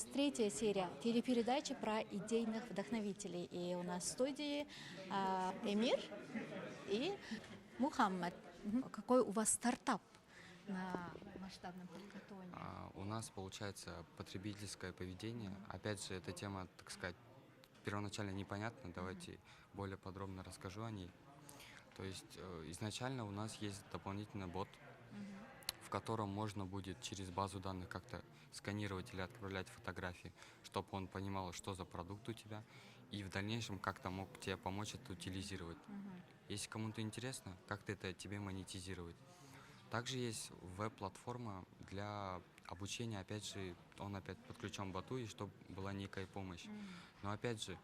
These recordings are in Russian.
нас третья серия телепередачи про идейных вдохновителей. И у нас в студии Эмир и Мухаммад. Какой у вас стартап на масштабном хакатоне? У нас получается потребительское поведение. Опять же, эта тема, так сказать, первоначально непонятна. Давайте более подробно расскажу о ней. То есть изначально у нас есть дополнительный бот, в котором можно будет через базу данных как-то сканировать или отправлять фотографии, чтобы он понимал, что за продукт у тебя, и в дальнейшем как-то мог тебе помочь это утилизировать. Если кому-то интересно, как-то это тебе монетизировать. Также есть веб-платформа для обучения, опять же, он опять подключен к боту, и чтобы была некая помощь. Но опять же,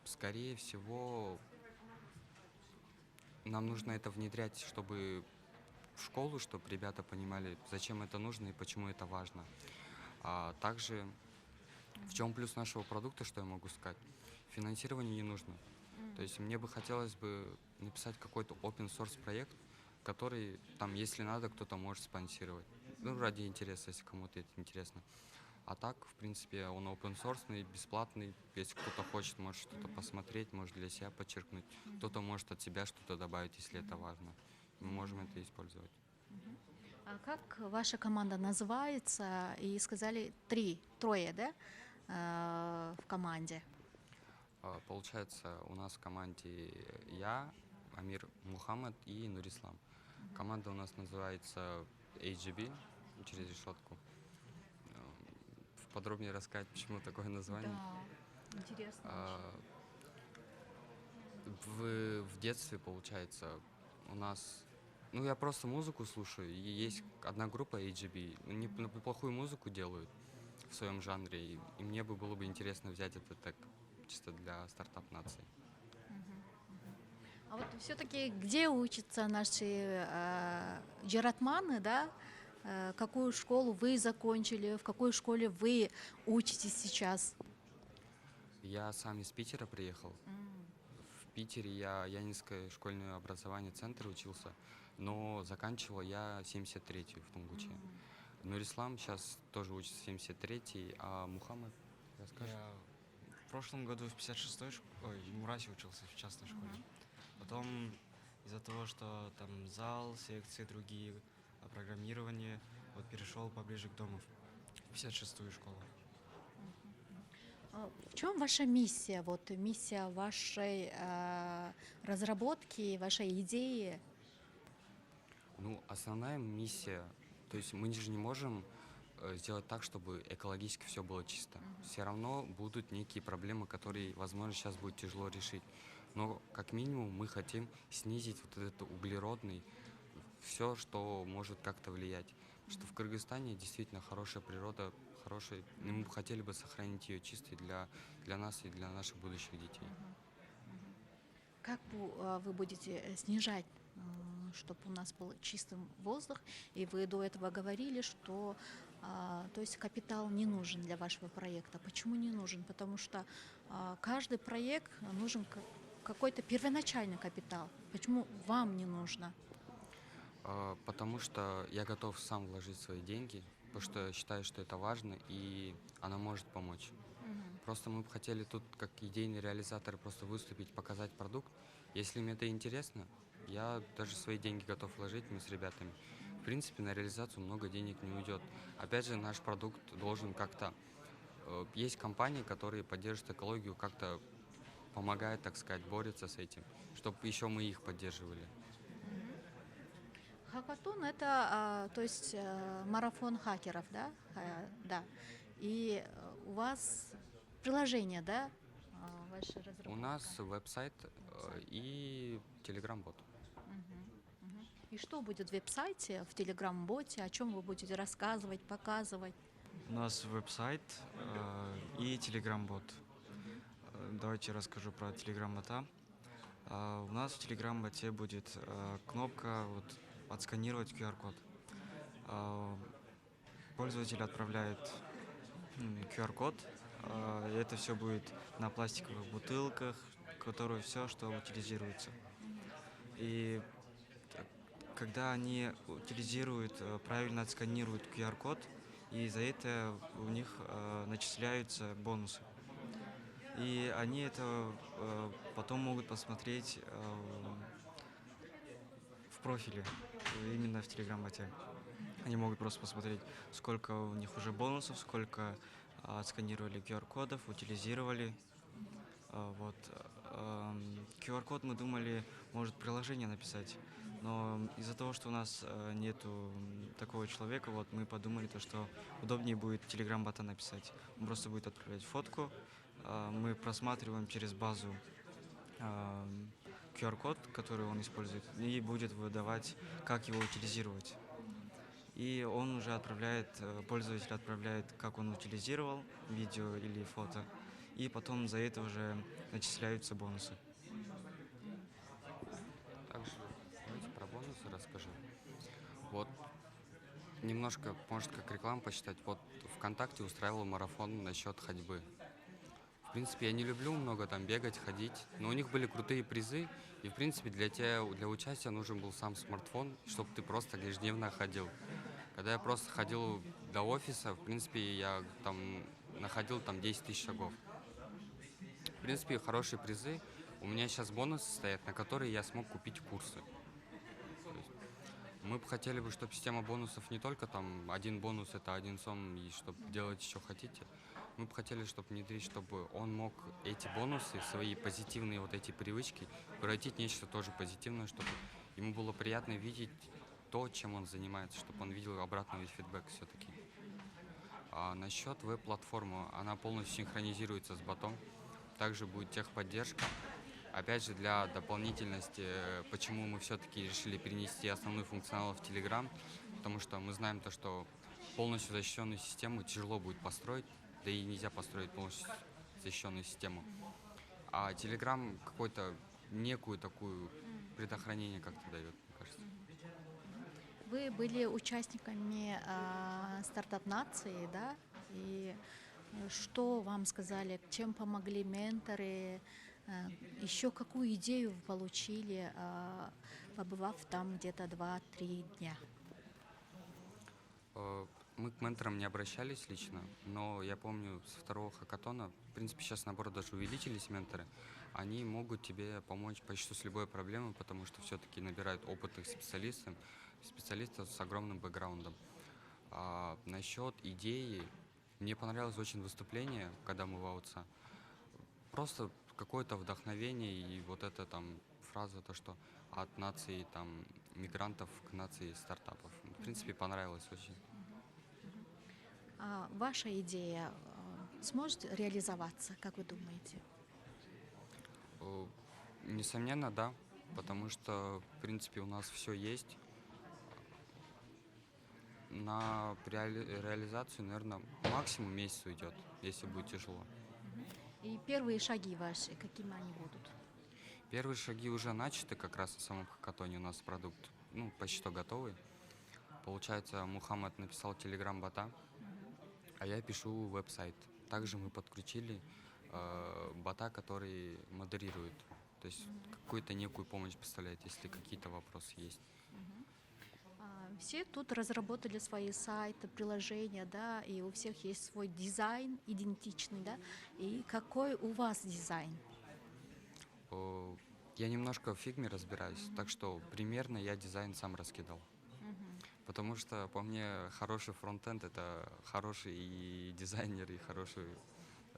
скорее всего, нам нужно это внедрять, чтобы в школу, чтобы ребята понимали, зачем это нужно и почему это важно. А также, в чем плюс нашего продукта, что я могу сказать? Финансирование не нужно. То есть мне бы хотелось бы написать какой-то open source проект, который, там, если надо, кто-то может спонсировать. Ну, ради интереса, если кому-то это интересно. А так, в принципе, он open source, бесплатный. Если кто-то хочет, может что-то посмотреть, может для себя подчеркнуть. Кто-то может от себя что-то добавить, если это важно. Мы можем это использовать. А как ваша команда называется? И сказали трое, да, в команде? Получается, у нас в команде я, Амир Мухаммад и Нурислам. Команда у нас называется AGB, через решетку. Подробнее рассказать, почему такое название. Да, интересно А, в детстве, получается, у нас... Ну, я просто музыку слушаю, и есть одна группа AGB, неплохую музыку делают в своем жанре, и мне бы было бы интересно взять это так, чисто для стартап-нации. А вот все-таки где учатся наши джаратманы, да? Какую школу вы закончили, в какой школе вы учитесь сейчас? Я сам из Питера приехал. В Питере я Янинское школьное образование центр учился, но заканчивал я 73-ю в Тунгуче. Нурислам сейчас тоже учится 73-й, а Мухаммад, расскажешь? Я в прошлом году в 56-й в Мурасе учился в частной школе. Потом из-за того, что там зал, секции другие, программирование, вот перешел поближе к дому в 56-ю школу. В чем ваша миссия, вот миссия вашей разработки, вашей идеи? Ну, основная миссия, то есть мы же не можем сделать так, чтобы экологически все было чисто. Все равно будут некие проблемы, которые, возможно, сейчас будет тяжело решить. Но как минимум мы хотим снизить вот этот углеродный, все, что может как-то влиять. Потому что в Кыргызстане действительно хорошая природа, хорошая, и мы бы хотели бы сохранить ее чистой для нас и для наших будущих детей. Как вы будете снижать, чтобы у нас был чистый воздух? И вы до этого говорили, что то есть капитал не нужен для вашего проекта. Почему не нужен? Потому что каждый проект нужен какой-то первоначальный капитал. Почему вам не нужно? Потому что я готов сам вложить свои деньги, потому что считаю, что это важно, и она может помочь. Просто мы бы хотели тут, как идейный реализатор, просто выступить, показать продукт. Если им это интересно, я даже свои деньги готов вложить, мы с ребятами. В принципе, на реализацию много денег не уйдет. Опять же, наш продукт должен как-то... Есть компании, которые поддерживают экологию, как-то помогают, так сказать, борются с этим, чтобы еще мы их поддерживали. Хакатон — это, то есть марафон хакеров, да? Да. И у вас приложение, да, ваша У разработка? нас веб-сайт и телеграм-бот. И что будет в веб-сайте, в телеграм-боте, о чем вы будете рассказывать, показывать? У нас веб-сайт и телеграм-бот. Давайте расскажу про телеграм-бота. У нас в телеграм-боте будет кнопка вот, отсканировать QR-код. Пользователь отправляет QR-код. Это все будет на пластиковых бутылках, которые все, что утилизируется. И когда они утилизируют, правильно отсканируют QR-код, и за это у них начисляются бонусы. И они это потом могут посмотреть в профиле, именно в Телеграм-боте. Они могут просто посмотреть, сколько у них уже бонусов, сколько отсканировали QR-кодов, утилизировали. Вот. QR-код мы думали, может приложение написать, но из-за того, что у нас нету такого человека, вот мы подумали, то, что удобнее будет Telegram-бота написать. Он просто будет отправлять фотку, мы просматриваем через базу QR-код, который он использует, и будет выдавать, как его утилизировать. И он уже отправляет, пользователь отправляет, как он утилизировал видео или фото, и потом за это уже начисляются бонусы. Также, давайте про бонусы расскажу. Вот немножко, может, как рекламу посчитать. Вот ВКонтакте устраивал марафон насчет ходьбы. В принципе, я не люблю много там бегать, ходить, но у них были крутые призы, и, в принципе, для участия нужен был сам смартфон, чтобы ты просто ежедневно ходил. Когда я просто ходил до офиса, в принципе, я там находил там 10 тысяч шагов. В принципе, хорошие призы. У меня сейчас бонусы стоят, на которые я смог купить курсы. То есть мы бы хотели бы, чтобы система бонусов не только там один бонус это один сом, и чтобы делать что хотите. Мы бы хотели, чтобы внедрить, чтобы он мог эти бонусы, свои позитивные вот эти привычки, превратить в нечто тоже позитивное, чтобы ему было приятно видеть то, чем он занимается, чтобы он видел обратный фидбэк все-таки. А насчет веб-платформы, она полностью синхронизируется с ботом. Также будет техподдержка. Опять же, для дополнительности, почему мы все-таки решили перенести основной функционал в Telegram, потому что мы знаем то, что полностью защищенную систему тяжело будет построить, да и нельзя построить полностью защищенную систему. А Telegram какой-то некую такую предохранение как-то дает, мне кажется. Вы были участниками стартап-нации, да? И что вам сказали, чем помогли менторы? Еще какую идею вы получили, побывав там где-то 2-3 дня? Мы к менторам не обращались лично, но я помню со второго хакатона, в принципе, сейчас наоборот даже увеличились менторы, они могут тебе помочь почти с любой проблемой, потому что все-таки набирают опытных специалистов с огромным бэкграундом. А насчет идеи, мне понравилось очень выступление, когда мы в АОЦ. Просто какое-то вдохновение и вот эта там фраза, то, что от нации там мигрантов к нации стартапов. В принципе, понравилось очень. А ваша идея сможет реализоваться, как вы думаете? Э, Несомненно, да, потому что, в принципе, у нас все есть. На реализацию, наверное, максимум месяц уйдет, если будет тяжело. И первые шаги ваши, какими они будут? Первые шаги уже начаты, как раз на самом хакатоне у нас продукт, ну, почти что готовый. Получается, Мухаммад написал телеграм-бота, а я пишу веб-сайт. Также мы подключили бота, который модерирует, то есть какую-то некую помощь представляет, если какие-то вопросы есть. Все тут разработали свои сайты, приложения, да, и у всех есть свой дизайн идентичный, да. И какой у вас дизайн? Я немножко в фигме разбираюсь, так что примерно я дизайн сам раскидал. Потому что по мне хороший фронтенд это хороший и дизайнер, и хороший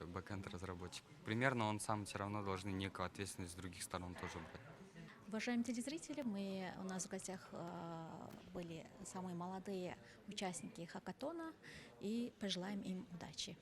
бэкенд разработчик. Примерно он сам все равно должен некую ответственность с других сторон тоже брать. Уважаемые телезрители, у нас в гостях были самые молодые участники хакатона, и пожелаем им удачи.